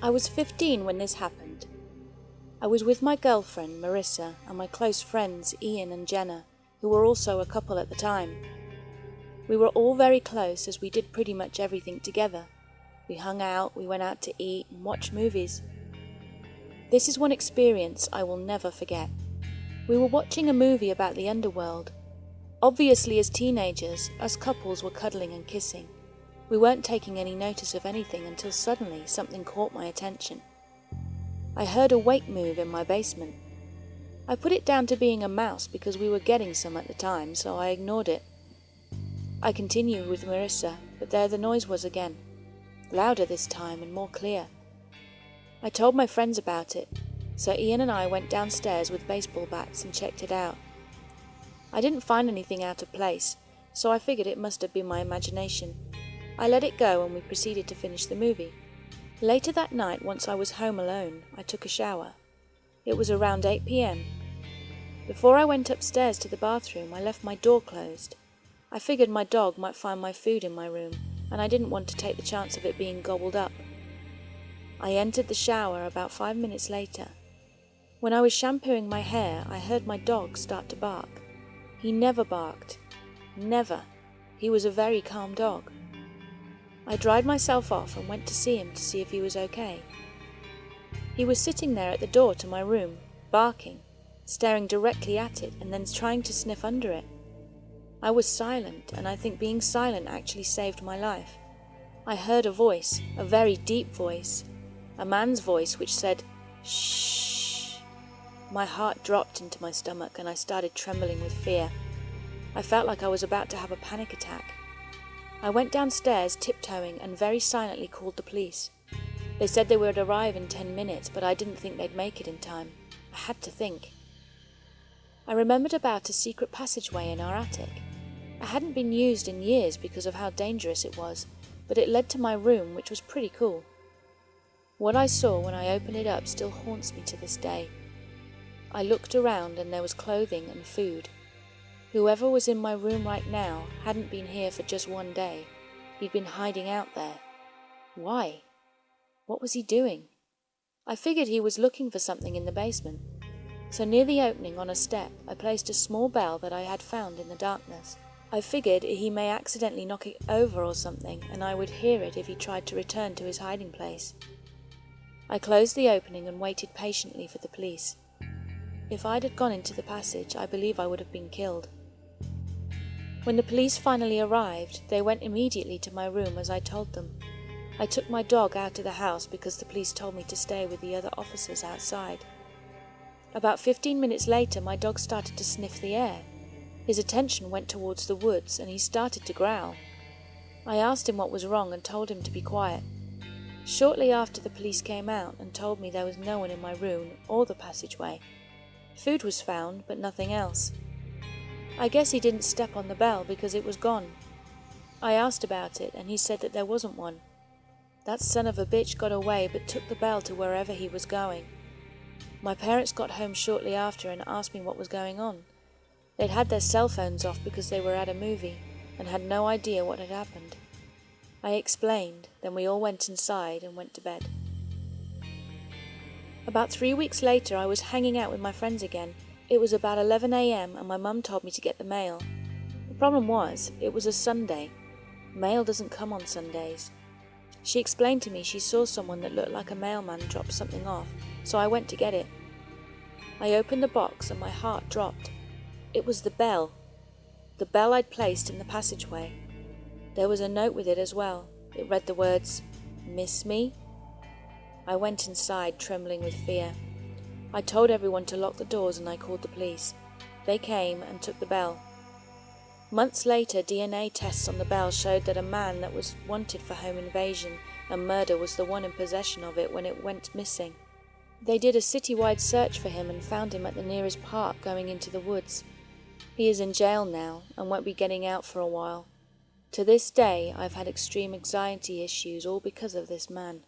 I was 15 when this happened. I was with my girlfriend, Marissa, and my close friends, Ian and Jenna, who were also a couple at the time. We were all very close as we did pretty much everything together. We hung out, we went out to eat and watched movies. This is one experience I will never forget. We were watching a movie about the underworld. Obviously, as teenagers, us couples were cuddling and kissing. We weren't taking any notice of anything until suddenly something caught my attention. I heard a weight move in my basement. I put it down to being a mouse because we were getting some at the time, so I ignored it. I continued with Marissa, but there the noise was again. Louder this time and more clear. I told my friends about it, so Ian and I went downstairs with baseball bats and checked it out. I didn't find anything out of place, so I figured it must have been my imagination. I let it go and we proceeded to finish the movie. Later that night, once I was home alone, I took a shower. It was around 8 p.m. Before I went upstairs to the bathroom, I left my door closed. I figured my dog might find my food in my room, and I didn't want to take the chance of it being gobbled up. I entered the shower about 5 minutes later. When I was shampooing my hair, I heard my dog start to bark. He never barked. Never. He was a very calm dog. I dried myself off and went to see him to see if he was okay. He was sitting there at the door to my room, barking, staring directly at it and then trying to sniff under it. I was silent, and I think being silent actually saved my life. I heard a voice, a very deep voice, a man's voice which said, "Shh." My heart dropped into my stomach and I started trembling with fear. I felt like I was about to have a panic attack. I went downstairs tiptoeing and very silently called the police. They said they would arrive in 10 minutes, but I didn't think they'd make it in time. I had to think. I remembered about a secret passageway in our attic. It hadn't been used in years because of how dangerous it was, but it led to my room, which was pretty cool. What I saw when I opened it up still haunts me to this day. I looked around and there was clothing and food. Whoever was in my room right now hadn't been here for just one day. He'd been hiding out there. Why? What was he doing? I figured he was looking for something in the basement. So near the opening on a step, I placed a small bell that I had found in the darkness. I figured he may accidentally knock it over or something, and I would hear it if he tried to return to his hiding place. I closed the opening and waited patiently for the police. If I'd had gone into the passage, I believe I would have been killed. When the police finally arrived, they went immediately to my room as I told them. I took my dog out of the house because the police told me to stay with the other officers outside. About 15 minutes later, my dog started to sniff the air. His attention went towards the woods and he started to growl. I asked him what was wrong and told him to be quiet. Shortly after, the police came out and told me there was no one in my room or the passageway. Food was found, but nothing else. I guess he didn't step on the bell because it was gone. I asked about it and he said that there wasn't one. That son of a bitch got away but took the bell to wherever he was going. My parents got home shortly after and asked me what was going on. They'd had their cell phones off because they were at a movie and had no idea what had happened. I explained, then we all went inside and went to bed. About 3 weeks later, I was hanging out with my friends again. It was about 11 a.m. and my mum told me to get the mail. The problem was, it was a Sunday. Mail doesn't come on Sundays. She explained to me she saw someone that looked like a mailman drop something off, so I went to get it. I opened the box and my heart dropped. It was the bell. The bell I'd placed in the passageway. There was a note with it as well. It read the words, "Miss me?" I went inside, trembling with fear. I told everyone to lock the doors and I called the police. They came and took the bell. Months later, DNA tests on the bell showed that a man that was wanted for home invasion and murder was the one in possession of it when it went missing. They did a citywide search for him and found him at the nearest park going into the woods. He is in jail now and won't be getting out for a while. To this day, I've had extreme anxiety issues all because of this man.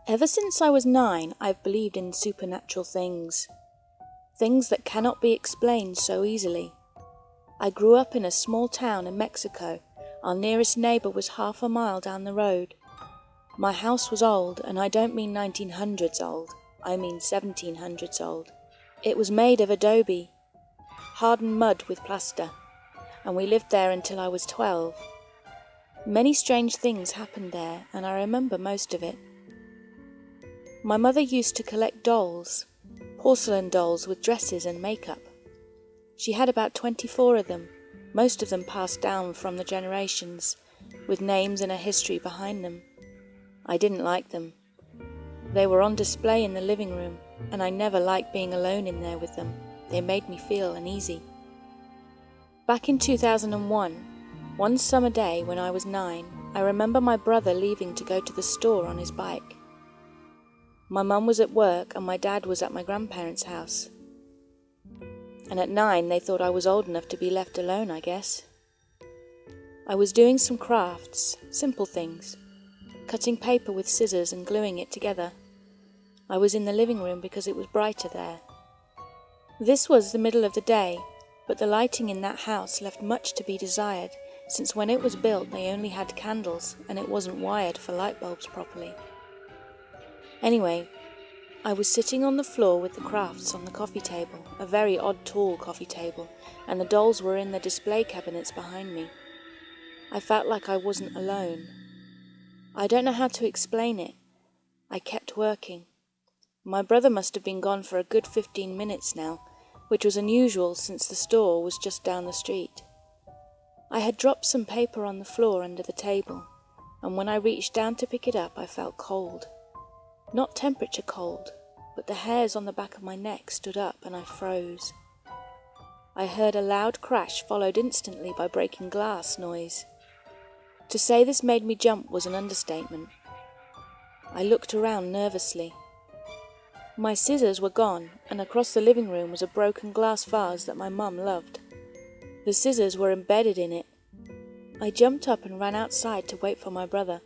Ever since I was 9, I've believed in supernatural things. Things that cannot be explained so easily. I grew up in a small town in Mexico. Our nearest neighbour was half a mile down the road. My house was old, and I don't mean 1900s old, I mean 1700s old. It was made of adobe, hardened mud with plaster, and we lived there until I was 12. Many strange things happened there, and I remember most of it. My mother used to collect dolls, porcelain dolls with dresses and makeup. She had about 24 of them, most of them passed down from the generations, with names and a history behind them. I didn't like them. They were on display in the living room, and I never liked being alone in there with them. They made me feel uneasy. Back in 2001, one summer day when I was 9, I remember my brother leaving to go to the store on his bike. My mum was at work and my dad was at my grandparents' house. And at 9 they thought I was old enough to be left alone, I guess. I was doing some crafts, simple things, cutting paper with scissors and gluing it together. I was in the living room because it was brighter there. This was the middle of the day, but the lighting in that house left much to be desired, since when it was built they only had candles and it wasn't wired for light bulbs properly. Anyway, I was sitting on the floor with the crafts on the coffee table, a very odd tall coffee table, and the dolls were in the display cabinets behind me. I felt like I wasn't alone. I don't know how to explain it. I kept working. My brother must have been gone for a good 15 minutes now, which was unusual since the store was just down the street. I had dropped some paper on the floor under the table, and when I reached down to pick it up I felt cold. Not temperature cold, but the hairs on the back of my neck stood up and I froze. I heard a loud crash followed instantly by breaking glass noise. To say this made me jump was an understatement. I looked around nervously. My scissors were gone, and across the living room was a broken glass vase that my mum loved. The scissors were embedded in it. I jumped up and ran outside to wait for my brother.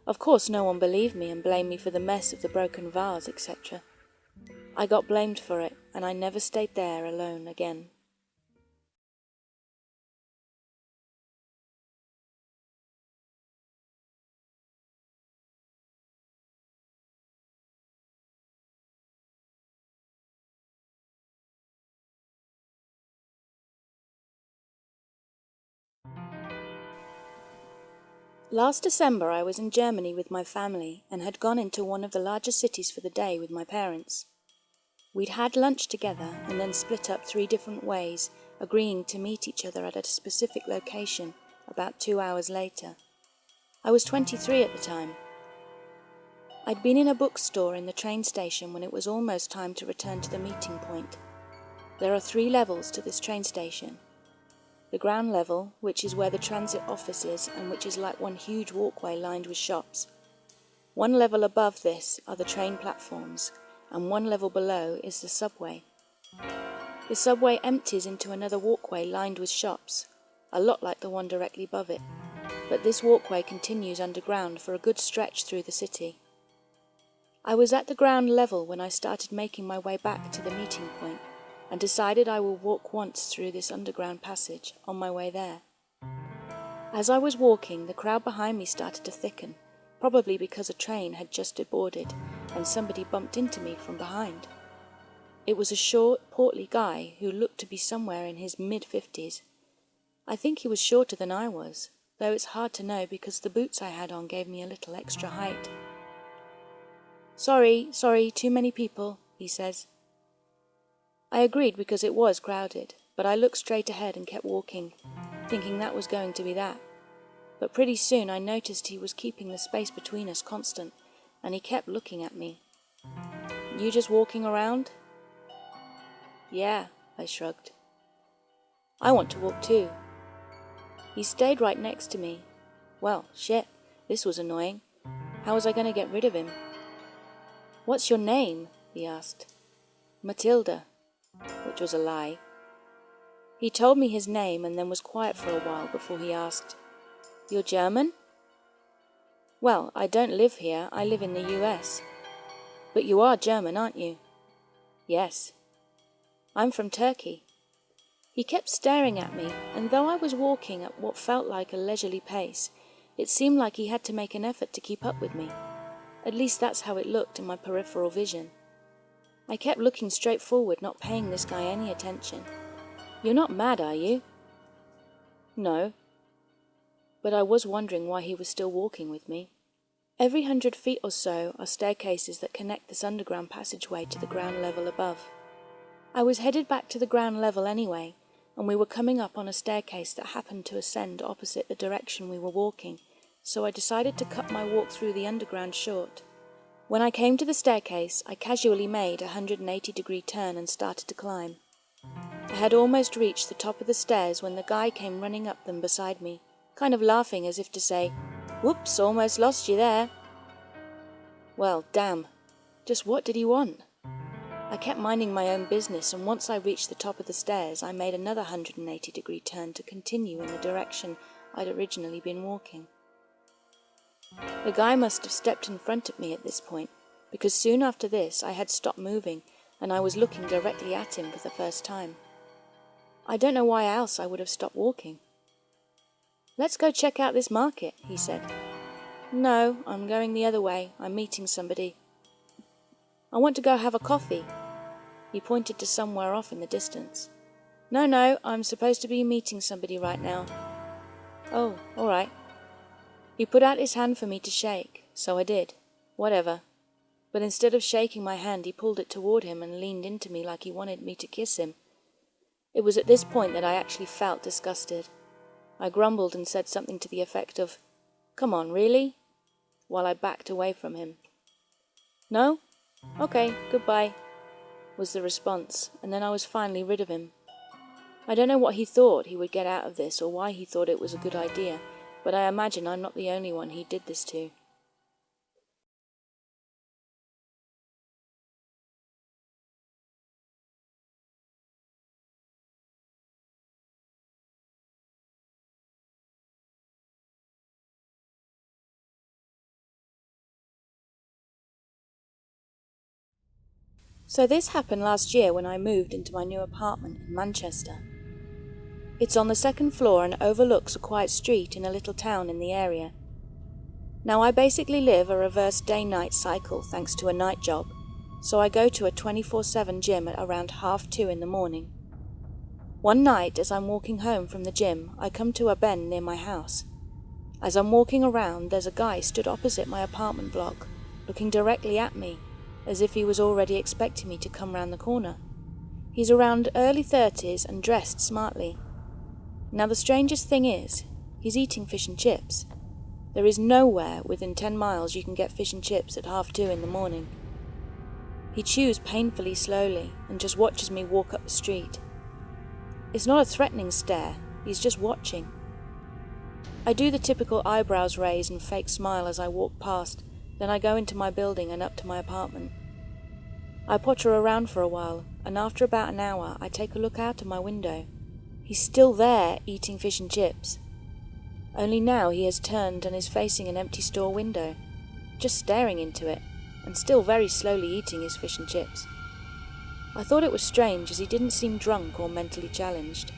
Of course no one believed me and blamed me for the mess of the broken vase, etc. I got blamed for it, and I never stayed there alone again. Last December I was in Germany with my family and had gone into one of the larger cities for the day with my parents. We'd had lunch together and then split up 3 different ways, agreeing to meet each other at a specific location about 2 hours later. I was 23 at the time. I'd been in a bookstore in the train station when it was almost time to return to the meeting point. There are 3 levels to this train station. The ground level, which is where the transit office is and which is like one huge walkway lined with shops. 1 level above this are the train platforms, and 1 level below is the subway. The subway empties into another walkway lined with shops, a lot like the one directly above it, but this walkway continues underground for a good stretch through the city. I was at the ground level when I started making my way back to the meeting point, and decided I will walk once through this underground passage on my way there. As I was walking, the crowd behind me started to thicken, probably because a train had just boarded and somebody bumped into me from behind. It was a short, portly guy who looked to be somewhere in his mid-50s. I think he was shorter than I was, though it's hard to know because the boots I had on gave me a little extra height. Sorry, too many people, he says. I agreed because it was crowded, but I looked straight ahead and kept walking, thinking that was going to be that. But pretty soon I noticed he was keeping the space between us constant, and he kept looking at me. You just walking around? Yeah, I shrugged. I want to walk too. He stayed right next to me. Well, shit, this was annoying. How was I going to get rid of him? What's your name? He asked. Matilda. Which was a lie. He told me his name and then was quiet for a while before he asked, You're German? Well, I don't live here, I live in the US. But you are German, aren't you? Yes. I'm from Turkey. He kept staring at me, and though I was walking at what felt like a leisurely pace, it seemed like he had to make an effort to keep up with me. At least that's how it looked in my peripheral vision. I kept looking straight forward, not paying this guy any attention. You're not mad, are you? No. But I was wondering why he was still walking with me. Every 100 feet or so are staircases that connect this underground passageway to the ground level above. I was headed back to the ground level anyway, and we were coming up on a staircase that happened to ascend opposite the direction we were walking, so I decided to cut my walk through the underground short. When I came to the staircase, I casually made a 180-degree turn and started to climb. I had almost reached the top of the stairs when the guy came running up them beside me, kind of laughing as if to say, "Whoops, almost lost you there." Well, damn. Just what did he want? I kept minding my own business, and once I reached the top of the stairs, I made another 180-degree turn to continue in the direction I'd originally been walking. The guy must have stepped in front of me at this point, because soon after this I had stopped moving, and I was looking directly at him for the first time. I don't know why else I would have stopped walking. "Let's go check out this market," he said. "No, I'm going the other way. I'm meeting somebody." "I want to go have a coffee." He pointed to somewhere off in the distance. No, I'm supposed to be meeting somebody right now." "Oh, all right." He put out his hand for me to shake, so I did. Whatever. But instead of shaking my hand, he pulled it toward him and leaned into me like he wanted me to kiss him. It was at this point that I actually felt disgusted. I grumbled and said something to the effect of, "Come on, really?" while I backed away from him. "No? Okay, goodbye," was the response, and then I was finally rid of him. I don't know what he thought he would get out of this or why he thought it was a good idea, but I imagine I'm not the only one he did this to. So this happened last year when I moved into my new apartment in Manchester. It's on the second floor and overlooks a quiet street in a little town in the area. Now I basically live a reverse day-night cycle thanks to a night job, so I go to a 24/7 gym at around 2:30 in the morning. One night as I'm walking home from the gym, I come to a bend near my house. As I'm walking around, there's a guy stood opposite my apartment block, looking directly at me, as if he was already expecting me to come round the corner. He's around early 30s and dressed smartly. Now the strangest thing is, he's eating fish and chips. There is nowhere within 10 miles you can get fish and chips at 2:30 in the morning. He chews painfully slowly and just watches me walk up the street. It's not a threatening stare, he's just watching. I do the typical eyebrows raise and fake smile as I walk past, then I go into my building and up to my apartment. I potter around for a while, and after about an hour I take a look out of my window. He's still there, eating fish and chips. Only now he has turned and is facing an empty store window, just staring into it, and still very slowly eating his fish and chips. I thought it was strange as he didn't seem drunk or mentally challenged.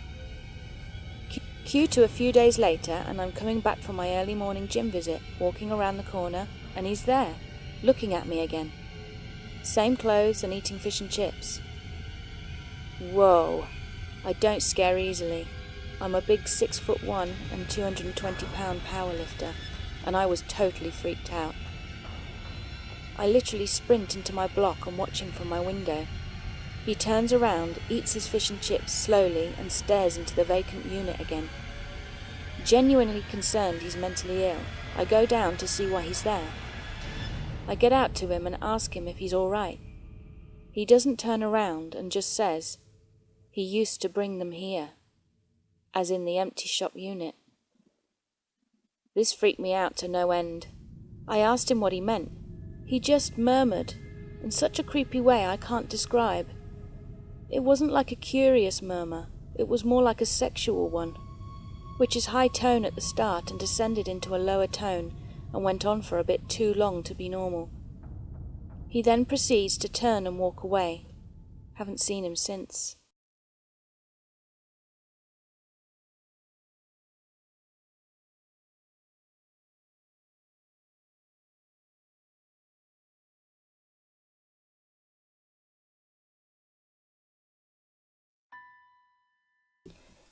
Cue to a few days later, and I'm coming back from my early morning gym visit, walking around the corner, and he's there, looking at me again. Same clothes and eating fish and chips. Whoa, I don't scare easily. I'm a big 6'1" and 220-pound powerlifter, and I was totally freaked out. I literally sprint into my block and watch him from my window. He turns around, eats his fish and chips slowly, and stares into the vacant unit again. Genuinely concerned he's mentally ill, I go down to see why he's there. I get out to him and ask him if he's all right. He doesn't turn around and just says, "He used to bring them here," as in the empty shop unit. This freaked me out to no end. I asked him what he meant. He just murmured, in such a creepy way I can't describe. It wasn't like a curious murmur, it was more like a sexual one, which is high tone at the start and descended into a lower tone and went on for a bit too long to be normal. He then proceeds to turn and walk away. Haven't seen him since.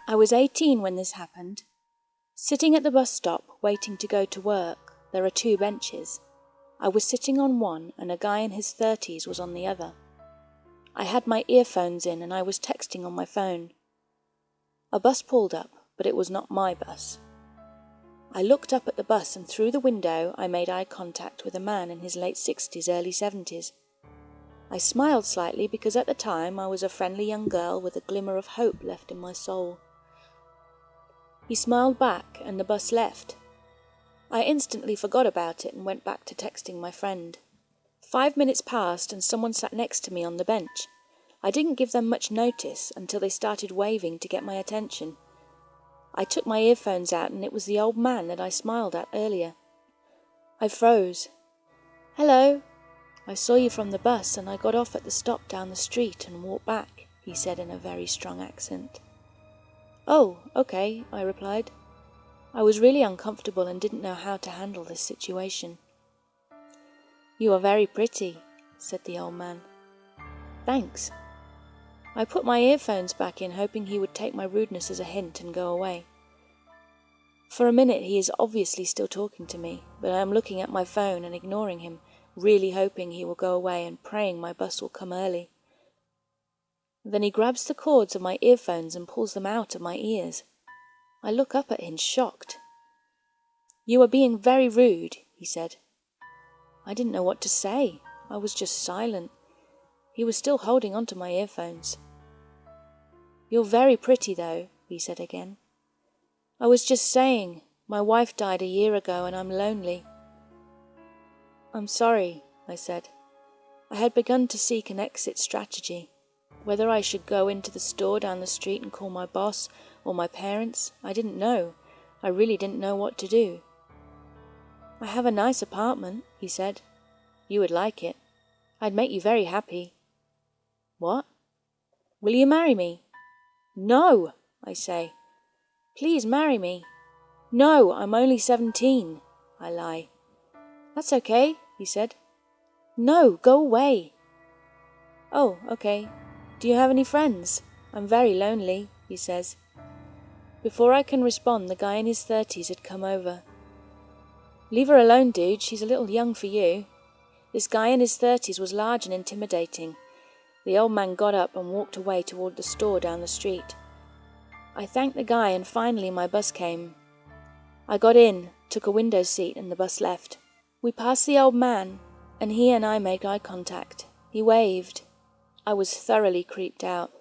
I was 18 when this happened. Sitting at the bus stop, waiting to go to work. There are 2 benches. I was sitting on one and a guy in his 30s was on the other. I had my earphones in and I was texting on my phone. A bus pulled up, but it was not my bus. I looked up at the bus and through the window I made eye contact with a man in his late 60s, early 70s. I smiled slightly because at the time I was a friendly young girl with a glimmer of hope left in my soul. He smiled back and the bus left. I instantly forgot about it and went back to texting my friend. 5 minutes passed and someone sat next to me on the bench. I didn't give them much notice until they started waving to get my attention. I took my earphones out and it was the old man that I smiled at earlier. I froze. "Hello. I saw you from the bus and I got off at the stop down the street and walked back," he said in a very strong accent. "Oh, okay," I replied. I was really uncomfortable and didn't know how to handle this situation. "You are very pretty," said the old man. "Thanks." I put my earphones back in, hoping he would take my rudeness as a hint and go away. For a minute he is obviously still talking to me, but I am looking at my phone and ignoring him, really hoping he will go away and praying my bus will come early. Then he grabs the cords of my earphones and pulls them out of my ears. I look up at him, shocked. "You are being very rude," he said. I didn't know what to say. I was just silent. He was still holding onto my earphones. "You're very pretty, though," he said again. "I was just saying, my wife died a year ago and I'm lonely." "I'm sorry," I said. I had begun to seek an exit strategy. Whether I should go into the store down the street and call my boss or my parents, I didn't know. I really didn't know what to do. "I have a nice apartment," he said. "You would like it. I'd make you very happy." "What?" "Will you marry me?" "No," I say. "Please marry me." "No, I'm only 17, I lie. "That's okay," he said. "No, go away." "Oh, okay. Do you have any friends? I'm very lonely," he says. Before I can respond, the guy in his 30s had come over. "Leave her alone, dude. She's a little young for you." This guy in his 30s was large and intimidating. The old man got up and walked away toward the store down the street. I thanked the guy and finally my bus came. I got in, took a window seat and the bus left. We passed the old man and he and I made eye contact. He waved. I was thoroughly creeped out.